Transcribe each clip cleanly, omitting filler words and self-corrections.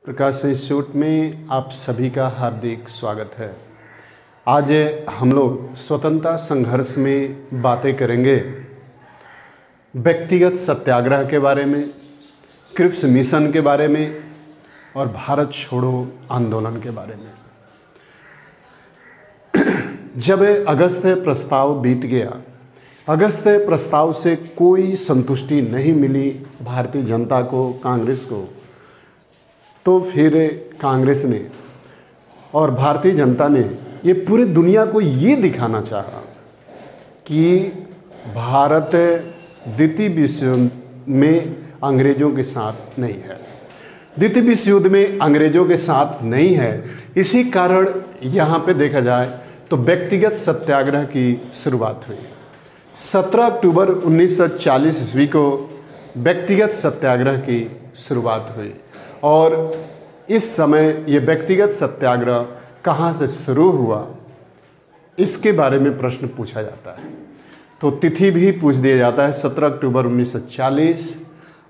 प्रकाश institute में आप सभी का हार्दिक स्वागत है। आज हम लोग स्वतंत्रता संघर्ष में बातें करेंगे, व्यक्तिगत सत्याग्रह के बारे में, क्रिप्स मिशन के बारे में और भारत छोड़ो आंदोलन के बारे में। जब अगस्त प्रस्ताव बीत गया, अगस्त प्रस्ताव से कोई संतुष्टि नहीं मिली भारतीय जनता को, कांग्रेस को, तो फिर कांग्रेस ने और भारतीय जनता ने ये पूरी दुनिया को ये दिखाना चाहा कि भारत द्वितीय विश्व युद्ध में अंग्रेज़ों के साथ नहीं है, द्वितीय विश्व युद्ध में अंग्रेज़ों के साथ नहीं है। इसी कारण यहाँ पे देखा जाए तो व्यक्तिगत सत्याग्रह की शुरुआत हुई। 17 अक्टूबर 1940 ईस्वी को व्यक्तिगत सत्याग्रह की शुरुआत हुई और इस समय ये व्यक्तिगत सत्याग्रह कहाँ से शुरू हुआ, इसके बारे में प्रश्न पूछा जाता है। तो तिथि भी पूछ दिया जाता है, 17 अक्टूबर 1940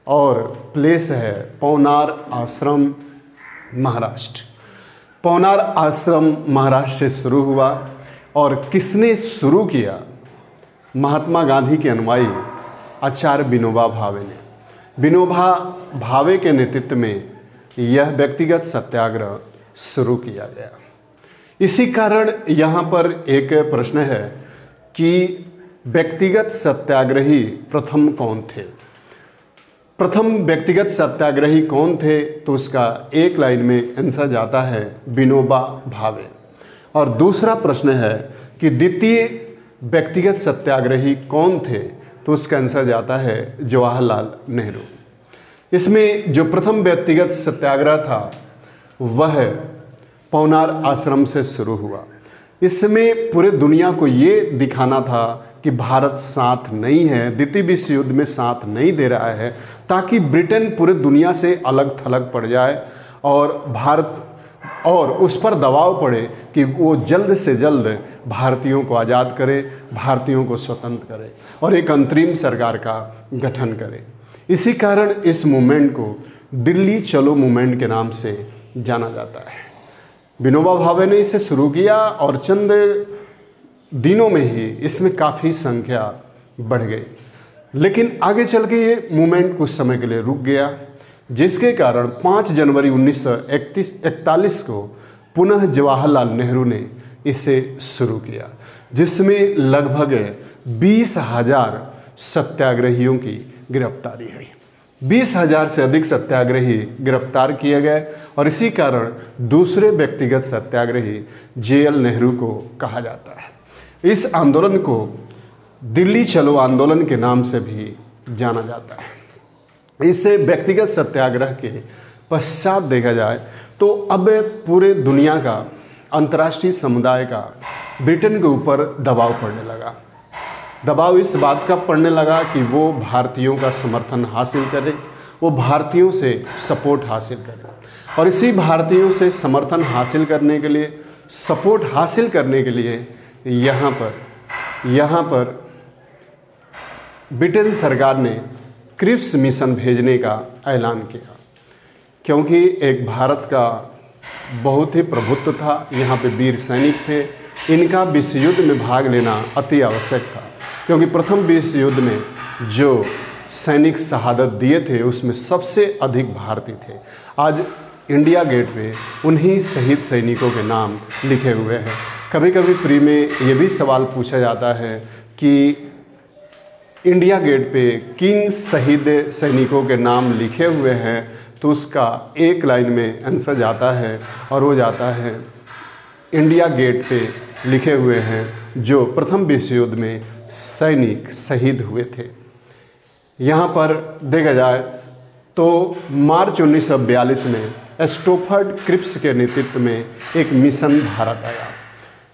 और प्लेस है पवनार आश्रम, महाराष्ट्र। पवनार आश्रम महाराष्ट्र से शुरू हुआ और किसने शुरू किया? महात्मा गांधी के अनुयायी आचार्य विनोबा भावे ने। विनोबा भावे के नेतृत्व में यह व्यक्तिगत सत्याग्रह शुरू किया गया। इसी कारण यहाँ पर एक प्रश्न है कि व्यक्तिगत सत्याग्रही प्रथम कौन थे? प्रथम व्यक्तिगत सत्याग्रही कौन थे? तो उसका एक लाइन में आंसर जाता है विनोबा भावे। और दूसरा प्रश्न है कि द्वितीय व्यक्तिगत सत्याग्रही कौन थे? तो उसका आंसर जाता है जवाहरलाल नेहरू। इसमें जो प्रथम व्यक्तिगत सत्याग्रह था वह पवनार आश्रम से शुरू हुआ। इसमें पूरे दुनिया को ये दिखाना था कि भारत साथ नहीं है, द्वितीय विश्व युद्ध में साथ नहीं दे रहा है, ताकि ब्रिटेन पूरे दुनिया से अलग थलग पड़ जाए और भारत और उस पर दबाव पड़े कि वो जल्द से जल्द भारतीयों को आज़ाद करे, भारतीयों को स्वतंत्र करे और एक अंतरिम सरकार का गठन करे। इसी कारण इस मूवमेंट को दिल्ली चलो मूवमेंट के नाम से जाना जाता है। विनोबा भावे ने इसे शुरू किया और चंद दिनों में ही इसमें काफ़ी संख्या बढ़ गई, लेकिन आगे चल के ये मूवमेंट कुछ समय के लिए रुक गया, जिसके कारण 5 जनवरी 1941 को पुनः जवाहरलाल नेहरू ने इसे शुरू किया, जिसमें लगभग 20,000 सत्याग्रहियों की गिरफ्तारी हुई। 20,000 से अधिक सत्याग्रही गिरफ्तार किए गए और इसी कारण दूसरे व्यक्तिगत सत्याग्रही JL नेहरू को कहा जाता है। इस आंदोलन को दिल्ली चलो आंदोलन के नाम से भी जाना जाता है। इससे व्यक्तिगत सत्याग्रह के पश्चात देखा जाए तो अब पूरे दुनिया का, अंतर्राष्ट्रीय समुदाय का ब्रिटेन के ऊपर दबाव पड़ने लगा। दबाव इस बात का पड़ने लगा कि वो भारतीयों का समर्थन हासिल करे, वो भारतीयों से सपोर्ट हासिल करे और इसी भारतीयों से समर्थन हासिल करने के लिए, सपोर्ट हासिल करने के लिए यहाँ पर ब्रिटेन सरकार ने क्रिप्स मिशन भेजने का ऐलान किया, क्योंकि एक भारत का बहुत ही प्रभुत्व था, यहाँ पे वीर सैनिक थे, इनका विश्व युद्ध में भाग लेना अति आवश्यक था, क्योंकि प्रथम विश्व युद्ध में जो सैनिक शहादत दिए थे उसमें सबसे अधिक भारतीय थे। आज इंडिया गेट पे उन्हीं शहीद सैनिकों के नाम लिखे हुए हैं। कभी कभी प्री में ये भी सवाल पूछा जाता है कि इंडिया गेट पे किन शहीद सैनिकों के नाम लिखे हुए हैं, तो उसका एक लाइन में आंसर जाता है और वो जाता है इंडिया गेट पे लिखे हुए हैं जो प्रथम विश्व युद्ध में सैनिक शहीद हुए थे। यहाँ पर देखा जाए तो मार्च 1942 में स्टोफर्ड क्रिप्स के नेतृत्व में एक मिशन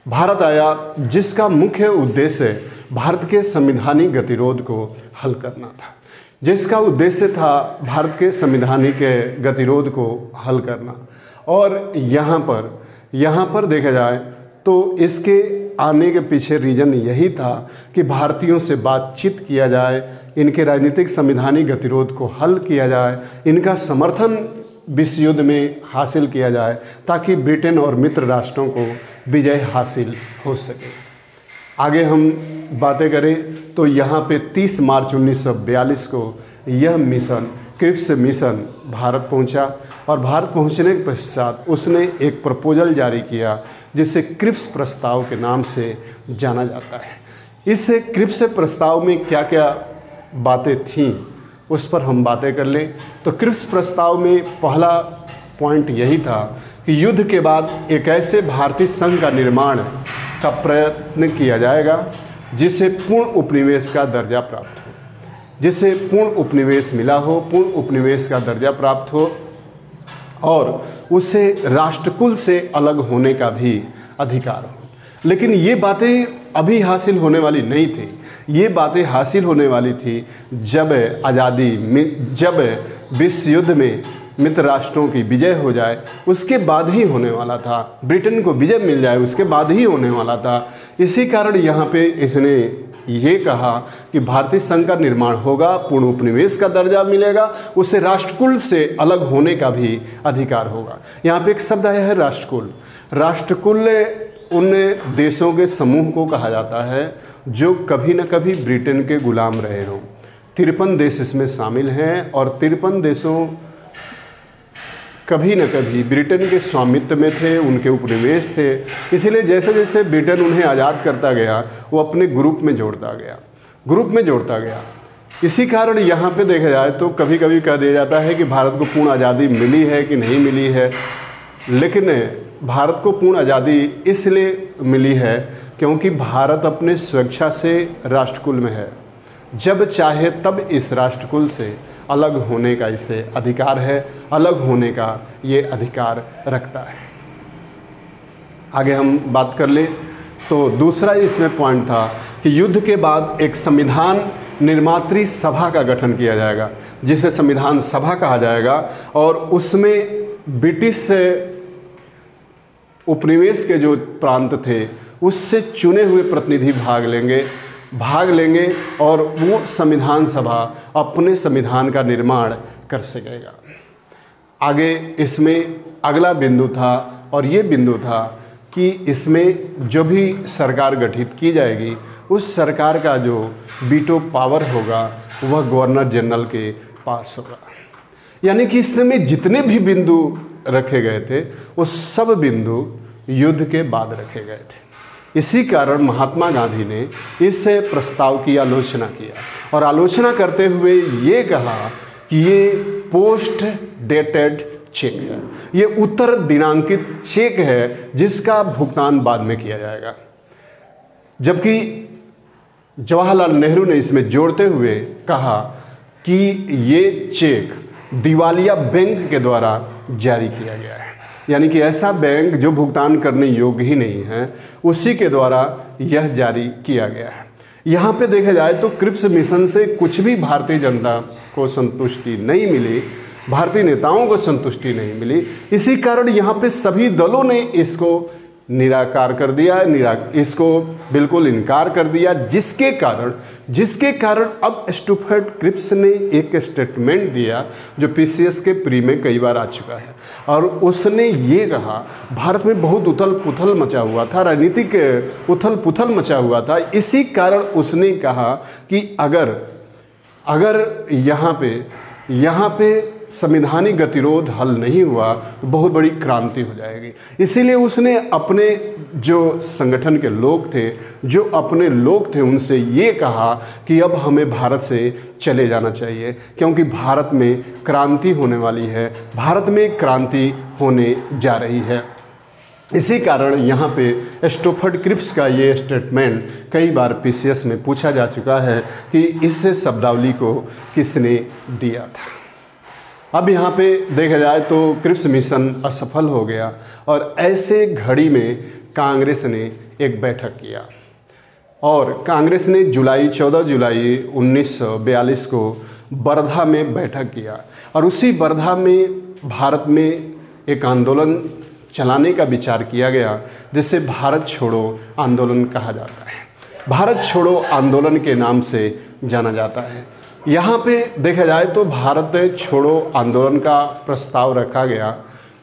भारत आया जिसका मुख्य उद्देश्य भारत के संवैधानिक गतिरोध को हल करना था। जिसका उद्देश्य था भारत के संवैधानिक गतिरोध को हल करना। और यहाँ पर देखा जाए तो इसके आने के पीछे रीज़न यही था कि भारतीयों से बातचीत किया जाए, इनके राजनीतिक संवैधानिक गतिरोध को हल किया जाए, इनका समर्थन विश्व युद्ध में हासिल किया जाए ताकि ब्रिटेन और मित्र राष्ट्रों को विजय हासिल हो सके। आगे हम बातें करें तो यहाँ पे 30 मार्च 1942 को यह मिशन क्रिप्स मिशन भारत पहुँचा और भारत पहुँचने के पश्चात उसने एक प्रपोजल जारी किया जिसे क्रिप्स प्रस्ताव के नाम से जाना जाता है। इस क्रिप्स प्रस्ताव में क्या क्या बातें थीं उस पर हम बातें कर लें तो क्रिप्स प्रस्ताव में पहला पॉइंट यही था कि युद्ध के बाद एक ऐसे भारतीय संघ का निर्माण का प्रयत्न किया जाएगा जिसे पूर्ण उपनिवेश का दर्जा प्राप्त हो, जिसे पूर्ण उपनिवेश मिला हो, पूर्ण उपनिवेश का दर्जा प्राप्त हो और उसे राष्ट्रकुल से अलग होने का भी अधिकार हो। लेकिन ये बातें अभी हासिल होने वाली नहीं थी, ये बातें हासिल होने वाली थी जब जब विश्व युद्ध में मित्र राष्ट्रों की विजय हो जाए उसके बाद ही होने वाला था, ब्रिटेन को विजय मिल जाए उसके बाद ही होने वाला था। इसी कारण यहाँ पे इसने ये कहा कि भारतीय संघ का निर्माण होगा, पूर्ण उपनिवेश का दर्जा मिलेगा, उसे राष्ट्रकुल से अलग होने का भी अधिकार होगा। यहाँ पे एक शब्द आया है राष्ट्रकुल। राष्ट्रकुल उन देशों के समूह को कहा जाता है जो कभी न कभी ब्रिटेन के गुलाम रहे हों। 53 देश इसमें शामिल हैं और 53 देशों कभी न कभी ब्रिटेन के स्वामित्व में थे, उनके उपनिवेश थे। इसलिए जैसे जैसे ब्रिटेन उन्हें आज़ाद करता गया वो अपने ग्रुप में जोड़ता गया। इसी कारण यहाँ पे देखा जाए तो कभी कभी कह दिया जाता है कि भारत को पूर्ण आज़ादी मिली है कि नहीं मिली है, लेकिन भारत को पूर्ण आज़ादी इसलिए मिली है क्योंकि भारत अपने स्वेच्छा से राष्ट्रकुल में है, जब चाहे तब इस राष्ट्रकुल से अलग होने का इसे अधिकार है, अलग होने का ये अधिकार रखता है। आगे हम बात कर लें तो दूसरा इसमें पॉइंट था कि युद्ध के बाद एक संविधान निर्मात्री सभा का गठन किया जाएगा जिसे संविधान सभा कहा जाएगा और उसमें ब्रिटिश उपनिवेश के जो प्रांत थे उससे चुने हुए प्रतिनिधि भाग लेंगे और वो संविधान सभा अपने संविधान का निर्माण कर सकेगा। आगे इसमें अगला बिंदु था और ये बिंदु था कि इसमें जो भी सरकार गठित की जाएगी उस सरकार का जो वीटो पावर होगा वह गवर्नर जनरल के पास होगा। यानी कि इसमें जितने भी बिंदु रखे गए थे वो सब बिंदु युद्ध के बाद रखे गए थे। इसी कारण महात्मा गांधी ने इस प्रस्ताव की आलोचना किया और आलोचना करते हुए ये कहा कि ये पोस्ट डेटेड चेक है, ये उत्तर दिनांकित चेक है जिसका भुगतान बाद में किया जाएगा। जबकि जवाहरलाल नेहरू ने इसमें जोड़ते हुए कहा कि ये चेक दिवालिया बैंक के द्वारा जारी किया गया है, यानी कि ऐसा बैंक जो भुगतान करने योग्य ही नहीं है उसी के द्वारा यह जारी किया गया है। यहाँ पे देखा जाए तो क्रिप्स मिशन से कुछ भी भारतीय जनता को संतुष्टि नहीं मिली, भारतीय नेताओं को संतुष्टि नहीं मिली। इसी कारण यहाँ पे सभी दलों ने इसको निराकार कर दिया, इसको बिल्कुल इनकार कर दिया, जिसके कारण अब स्टुअर्ट क्रिप्स ने एक स्टेटमेंट दिया जो पीसीएस के प्री में कई बार आ चुका है और उसने ये कहा भारत में बहुत उथल पुथल मचा हुआ था, राजनीतिक उथल पुथल मचा हुआ था। इसी कारण उसने कहा कि अगर यहाँ पे संवैधानिक गतिरोध हल नहीं हुआ तो बहुत बड़ी क्रांति हो जाएगी। इसीलिए उसने अपने जो संगठन के लोग थे उनसे ये कहा कि अब हमें भारत से चले जाना चाहिए क्योंकि भारत में क्रांति होने वाली है, भारत में क्रांति होने जा रही है। इसी कारण यहाँ पे स्टुअर्ट क्रिप्स का ये स्टेटमेंट कई बार पीसीएस में पूछा जा चुका है कि इस शब्दावली को किसने दिया था। अब यहाँ पे देखा जाए तो क्रिप्स मिशन असफल हो गया और ऐसे घड़ी में कांग्रेस ने एक बैठक किया और कांग्रेस ने 14 जुलाई 1942 को वर्धा में बैठक किया और उसी वर्धा में भारत में एक आंदोलन चलाने का विचार किया गया जिसे भारत छोड़ो आंदोलन कहा जाता है, भारत छोड़ो आंदोलन के नाम से जाना जाता है। यहाँ पे देखा जाए तो भारत छोड़ो आंदोलन का प्रस्ताव रखा गया,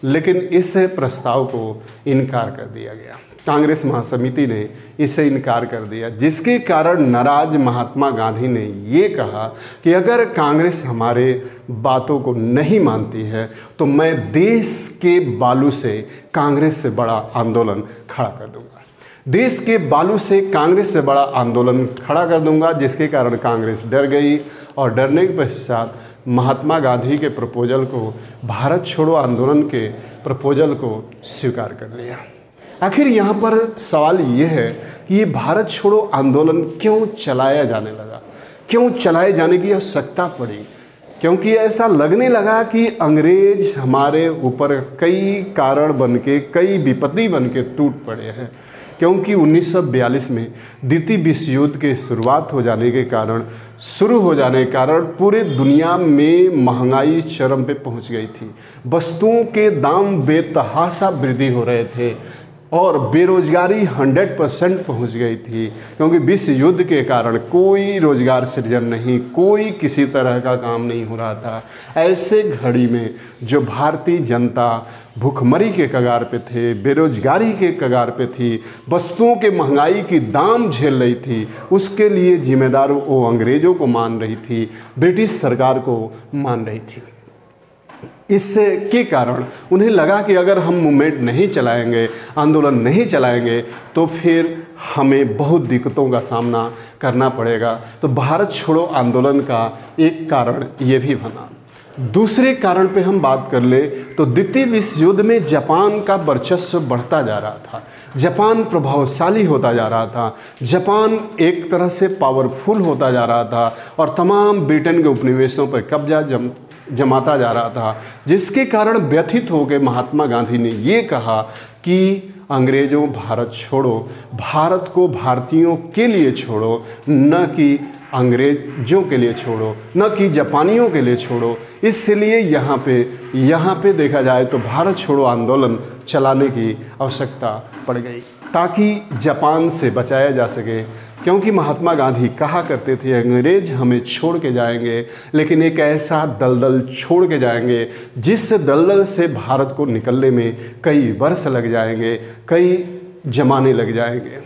लेकिन इस प्रस्ताव को इनकार कर दिया गया। कांग्रेस महासमिति ने इसे इनकार कर दिया, जिसके कारण नाराज महात्मा गांधी ने ये कहा कि अगर कांग्रेस हमारे बातों को नहीं मानती है तो मैं देश के बालू से कांग्रेस से बड़ा आंदोलन खड़ा कर दूंगा। देश के बालू से कांग्रेस से बड़ा आंदोलन खड़ा कर दूंगा, जिसके कारण कांग्रेस डर गई और डरने के पश्चात महात्मा गांधी के प्रपोजल को, भारत छोड़ो आंदोलन के प्रपोजल को स्वीकार कर लिया। आखिर यहाँ पर सवाल ये है कि ये भारत छोड़ो आंदोलन क्यों चलाया जाने लगा, क्यों चलाए जाने की आवश्यकता पड़ी? क्योंकि ऐसा लगने लगा कि अंग्रेज हमारे ऊपर कई कारण बन के, कई विपत्ति बन के टूट पड़े हैं। क्योंकि 1942 में द्वितीय विश्व युद्ध के शुरुआत हो जाने के कारण पूरे दुनिया में महंगाई चरम पे पहुंच गई थी। वस्तुओं के दाम बेतहाशा वृद्धि हो रहे थे और बेरोजगारी 100% पहुंच गई थी, क्योंकि विश्व युद्ध के कारण कोई रोजगार सृजन नहीं, कोई किसी तरह का काम नहीं हो रहा था। ऐसे घड़ी में जो भारतीय जनता भूखमरी के कगार पे थे, बेरोजगारी के कगार पे थी, वस्तुओं के महंगाई की दाम झेल रही थी, उसके लिए जिम्मेदार वो अंग्रेज़ों को मान रही थी, ब्रिटिश सरकार को मान रही थी। इससे के कारण उन्हें लगा कि अगर हम मूवमेंट नहीं चलाएंगे, आंदोलन नहीं चलाएंगे, तो फिर हमें बहुत दिक्कतों का सामना करना पड़ेगा। तो भारत छोड़ो आंदोलन का एक कारण ये भी बना। दूसरे कारण पे हम बात कर ले तो द्वितीय विश्व युद्ध में जापान का वर्चस्व बढ़ता जा रहा था, जापान प्रभावशाली होता जा रहा था, जापान एक तरह से पावरफुल होता जा रहा था और तमाम ब्रिटेन के उपनिवेशों पर कब्जा जमाता जा रहा था, जिसके कारण व्यथित होकर महात्मा गांधी ने ये कहा कि अंग्रेज़ों भारत छोड़ो, भारत को भारतीयों के लिए छोड़ो, न कि अंग्रेज़ों के लिए छोड़ो, न कि जापानियों के लिए छोड़ो। इसलिए यहाँ पे देखा जाए तो भारत छोड़ो आंदोलन चलाने की आवश्यकता पड़ गई ताकि जापान से बचाया जा सके। क्योंकि महात्मा गांधी कहा करते थे अंग्रेज हमें छोड़ के जाएंगे, लेकिन एक ऐसा दलदल छोड़ के जाएंगे जिस दलदल से भारत को निकलने में कई वर्ष लग जाएंगे, कई जमाने लग जाएंगे।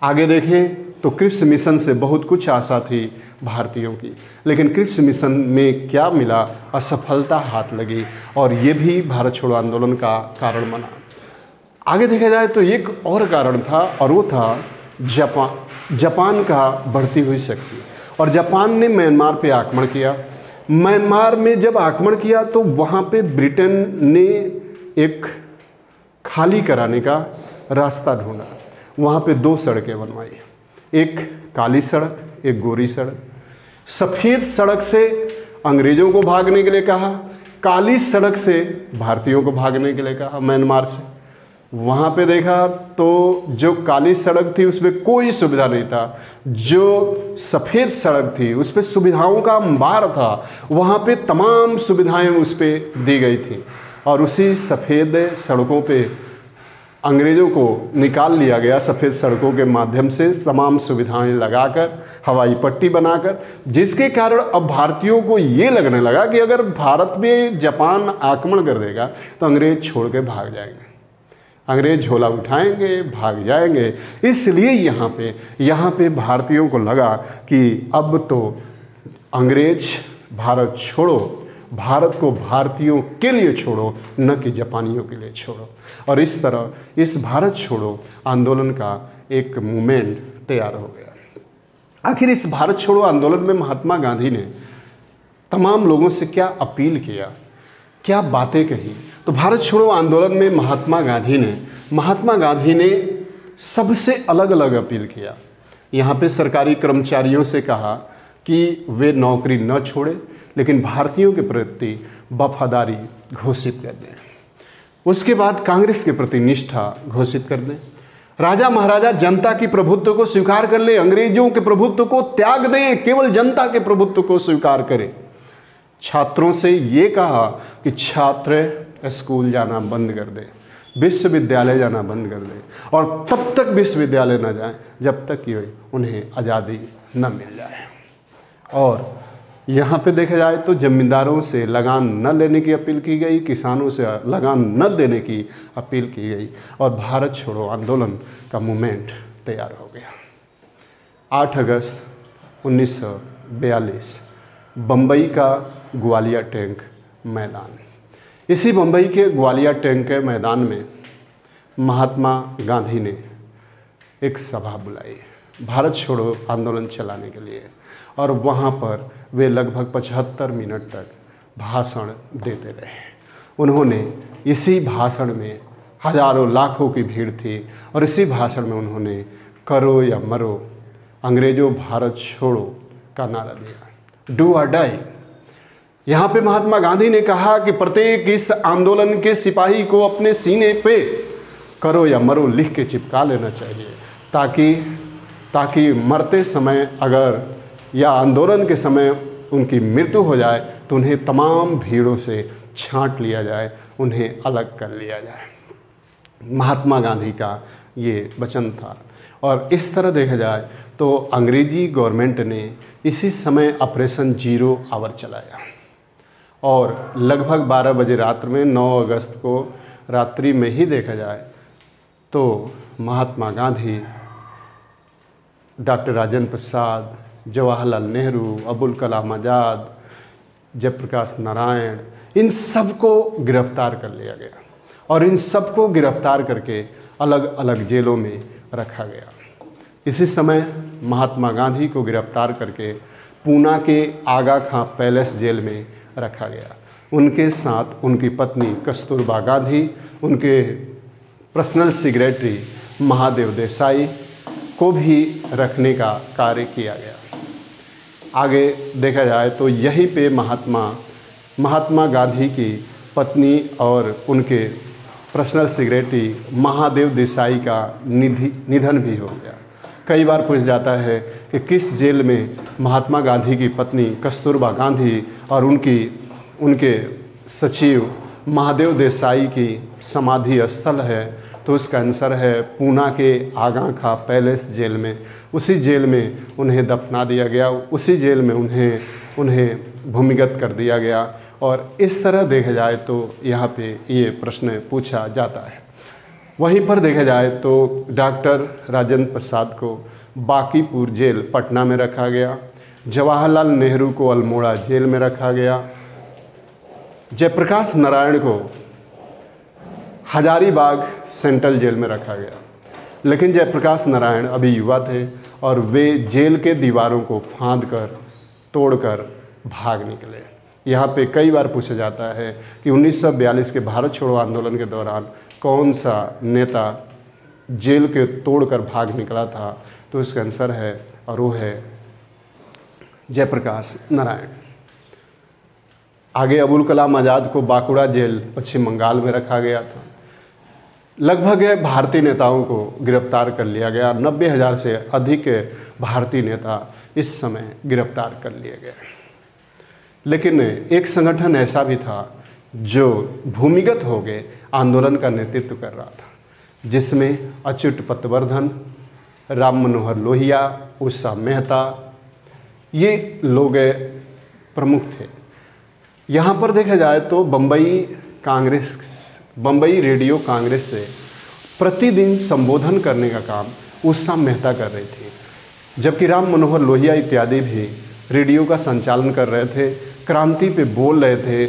आगे देखें तो क्रिप्स मिशन से बहुत कुछ आशा थी भारतीयों की, लेकिन क्रिप्स मिशन में क्या मिला? असफलता हाथ लगी और ये भी भारत छोड़ो आंदोलन का कारण बना। आगे देखा जाए तो एक और कारण था और वो था जापान का बढ़ती हुई शक्ति। और जापान ने म्यांमार पे आक्रमण किया। म्यांमार में जब आक्रमण किया तो वहाँ पे ब्रिटेन ने एक खाली कराने का रास्ता ढूंढा। वहाँ पे दो सड़कें बनवाई, एक काली सड़क, एक गोरी सड़क। सफ़ेद सड़क से अंग्रेज़ों को भागने के लिए कहा, काली सड़क से भारतीयों को भागने के लिए कहा म्यांमार से। वहाँ पे देखा तो जो काली सड़क थी उसमें कोई सुविधा नहीं था, जो सफ़ेद सड़क थी उस पर सुविधाओं का अंबार था, वहाँ पे तमाम सुविधाएं उस पर दी गई थी। और उसी सफ़ेद सड़कों पे अंग्रेज़ों को निकाल लिया गया, सफ़ेद सड़कों के माध्यम से तमाम सुविधाएं लगाकर, हवाई पट्टी बनाकर, जिसके कारण अब भारतीयों को ये लगने लगा कि अगर भारत में जापान आक्रमण कर देगा तो अंग्रेज़ छोड़ के भाग जाएंगे, अंग्रेज़ झोला उठाएंगे, भाग जाएंगे। इसलिए यहाँ पे भारतीयों को लगा कि अब तो अंग्रेज़ भारत छोड़ो, भारत को भारतीयों के लिए छोड़ो, न कि जापानियों के लिए छोड़ो। और इस तरह इस भारत छोड़ो आंदोलन का एक मूवमेंट तैयार हो गया। आखिर इस भारत छोड़ो आंदोलन में महात्मा गांधी ने तमाम लोगों से क्या अपील किया, क्या बातें कही? तो भारत छोड़ो आंदोलन में महात्मा गांधी ने सबसे अलग अलग अपील किया। यहाँ पे सरकारी कर्मचारियों से कहा कि वे नौकरी न छोड़े, लेकिन भारतीयों के प्रति वफादारी घोषित कर दें। उसके बाद कांग्रेस के प्रति निष्ठा घोषित कर दें। राजा महाराजा जनता की प्रभुत्व को स्वीकार कर ले, अंग्रेजों के प्रभुत्व को त्याग दें, केवल जनता के प्रभुत्व को स्वीकार करें। छात्रों से ये कहा कि छात्र स्कूल जाना बंद कर दें, विश्वविद्यालय जाना बंद कर दें और तब तक विश्वविद्यालय न जाएं जब तक कि उन्हें आज़ादी न मिल जाए। और यहाँ पे देखा जाए तो जमींदारों से लगान न लेने की अपील की गई, किसानों से लगान न देने की अपील की गई और भारत छोड़ो आंदोलन का मूवमेंट तैयार हो गया। 8 अगस्त 1942 बम्बई का ग्वालियर टैंक मैदान। इसी बम्बई के ग्वालियर टैंक के मैदान में महात्मा गांधी ने एक सभा बुलाई भारत छोड़ो आंदोलन चलाने के लिए, और वहाँ पर वे लगभग 75 मिनट तक भाषण देते रहे। उन्होंने इसी भाषण में हजारों लाखों की भीड़ थी और इसी भाषण में उन्होंने करो या मरो, अंग्रेजों भारत छोड़ो का नारा दिया, डू और डाई। यहाँ पे महात्मा गांधी ने कहा कि प्रत्येक इस आंदोलन के सिपाही को अपने सीने पे करो या मरो लिख के चिपका लेना चाहिए, ताकि मरते समय अगर या आंदोलन के समय उनकी मृत्यु हो जाए तो उन्हें तमाम भीड़ों से छांट लिया जाए, उन्हें अलग कर लिया जाए। महात्मा गांधी का ये वचन था। और इस तरह देखा जाए तो अंग्रेजी गवर्नमेंट ने इसी समय ऑपरेशन जीरो आवर चलाया और लगभग 12 बजे रात में 9 अगस्त को रात्रि में ही देखा जाए तो महात्मा गांधी, डॉक्टर राजेंद्र प्रसाद, जवाहरलाल नेहरू, अबुल कलाम आज़ाद, जयप्रकाश नारायण, इन सबको गिरफ्तार कर लिया गया और इन सबको गिरफ्तार करके अलग अलग जेलों में रखा गया। इसी समय महात्मा गांधी को गिरफ्तार करके पूना के आगा खां पैलेस जेल में रखा गया। उनके साथ उनकी पत्नी कस्तूरबा गांधी, उनके पर्सनल सेक्रेटरी महादेव देसाई को भी रखने का कार्य किया गया। आगे देखा जाए तो यहीं पे महात्मा गांधी की पत्नी और उनके पर्सनल सेक्रेटरी महादेव देसाई का निधन भी हो गया। कई बार पूछ जाता है कि किस जेल में महात्मा गांधी की पत्नी कस्तूरबा गांधी और उनके सचिव महादेव देसाई की समाधि स्थल है, तो उसका आंसर है पूना के आगा खां पैलेस जेल में। उसी जेल में उन्हें दफना दिया गया, उसी जेल में उन्हें भूमिगत कर दिया गया। और इस तरह देखा जाए तो यहाँ पे ये प्रश्न पूछा जाता है। वहीं पर देखा जाए तो डॉक्टर राजेंद्र प्रसाद को बांकीपुर जेल पटना में रखा गया, जवाहरलाल नेहरू को अल्मोड़ा जेल में रखा गया, जयप्रकाश नारायण को हजारीबाग सेंट्रल जेल में रखा गया। लेकिन जयप्रकाश नारायण अभी युवा थे और वे जेल के दीवारों को फांद कर तोड़कर भाग निकले। यहाँ पे कई बार पूछा जाता है कि 1942 के भारत छोड़ो आंदोलन के दौरान कौन सा नेता जेल के तोड़कर भाग निकला था, तो इसका आंसर है और वो है जयप्रकाश नारायण। आगे अबुल कलाम आज़ाद को बांकुड़ा जेल पश्चिम बंगाल में रखा गया था। लगभग भारतीय नेताओं को गिरफ्तार कर लिया गया। 90,000 से अधिक भारतीय नेता इस समय गिरफ्तार कर लिए गए। लेकिन एक संगठन ऐसा भी था जो भूमिगत हो गए आंदोलन का नेतृत्व कर रहा था, जिसमें अच्युत पटवर्धन, राम मनोहर लोहिया, उषा मेहता, ये लोग प्रमुख थे। यहाँ पर देखा जाए तो बम्बई रेडियो कांग्रेस से प्रतिदिन संबोधन करने का काम उषा मेहता कर रही थी, जबकि राम मनोहर लोहिया इत्यादि भी रेडियो का संचालन कर रहे थे, क्रांति पे बोल रहे थे।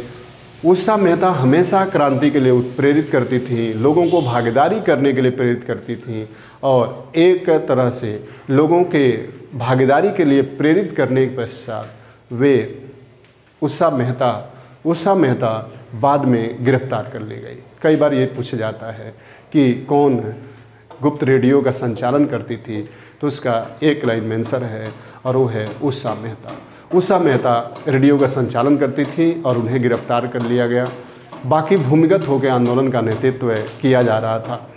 उषा मेहता हमेशा क्रांति के लिए प्रेरित करती थी, लोगों को भागीदारी करने के लिए प्रेरित करती थी और एक तरह से लोगों के भागीदारी के लिए प्रेरित करने के पश्चात वे उषा मेहता बाद में गिरफ्तार कर ली गई। कई बार ये पूछा जाता है कि कौन गुप्त रेडियो का संचालन करती थी, तो उसका एक लाइन में आंसर है और वो है उषा मेहता। उषा मेहता रेडियो का संचालन करती थी और उन्हें गिरफ्तार कर लिया गया। बाकी भूमिगत होकर आंदोलन का नेतृत्व किया जा रहा था।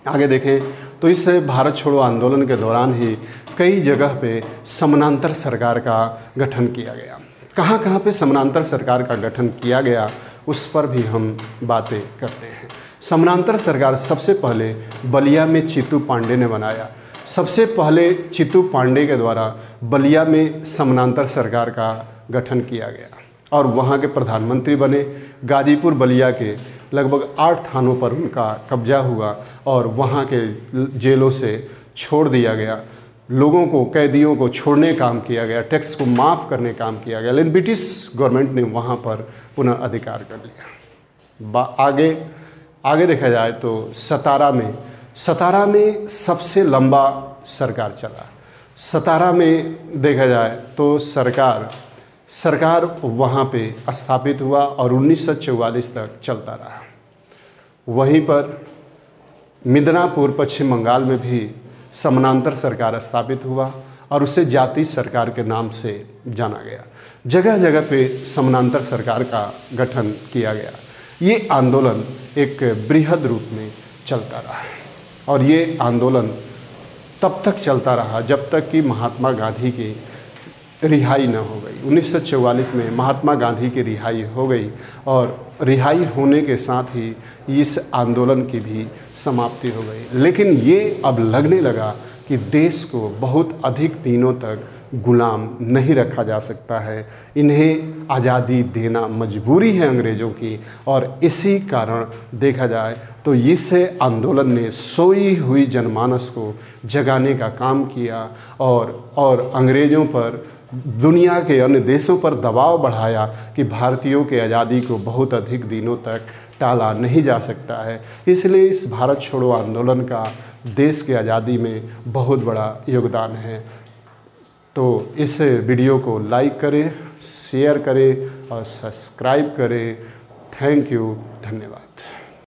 आगे देखें तो इस भारत छोड़ो आंदोलन के दौरान ही कई जगह पे समानांतर सरकार का गठन किया गया। कहाँ कहाँ पे समानांतर सरकार का गठन किया गया उस पर भी हम बातें करते हैं। समानांतर सरकार सबसे पहले बलिया में चित्तू पांडे ने बनाया। सबसे पहले चित्तू पांडे के द्वारा बलिया में समानांतर सरकार का गठन किया गया और वहाँ के प्रधानमंत्री बने। गाजीपुर बलिया के लगभग 8 थानों पर उनका कब्जा हुआ और वहाँ के जेलों से छोड़ दिया गया। लोगों को, कैदियों को छोड़ने काम किया गया, टैक्स को माफ़ करने काम किया गया, लेकिन ब्रिटिश गवर्नमेंट ने वहाँ पर पुनः अधिकार कर लिया। आगे देखा जाए तो सतारा में सबसे लंबा सरकार चला। सतारा में देखा जाए तो सरकार वहाँ पे स्थापित हुआ और 1944 तक चलता रहा। वहीं पर मिदनापुर पश्चिम बंगाल में भी समानांतर सरकार स्थापित हुआ और उसे जाति सरकार के नाम से जाना गया। जगह जगह पे समानांतर सरकार का गठन किया गया। ये आंदोलन एक बृहद रूप में चलता रहा और ये आंदोलन तब तक चलता रहा जब तक कि महात्मा गांधी की रिहाई न हो गई। 1944 में महात्मा गांधी की रिहाई हो गई और रिहाई होने के साथ ही इस आंदोलन की भी समाप्ति हो गई। लेकिन ये अब लगने लगा कि देश को बहुत अधिक दिनों तक गुलाम नहीं रखा जा सकता है। इन्हें आज़ादी देना मजबूरी है अंग्रेज़ों की और इसी कारण देखा जाए तो इस आंदोलन ने सोई हुई जनमानस को जगाने का काम किया और अंग्रेज़ों पर, दुनिया के अन्य देशों पर दबाव बढ़ाया कि भारतीयों के आज़ादी को बहुत अधिक दिनों तक टाला नहीं जा सकता है। इसलिए इस भारत छोड़ो आंदोलन का देश की आज़ादी में बहुत बड़ा योगदान है। तो इस वीडियो को लाइक करें, शेयर करें और सब्सक्राइब करें। थैंक यू, धन्यवाद।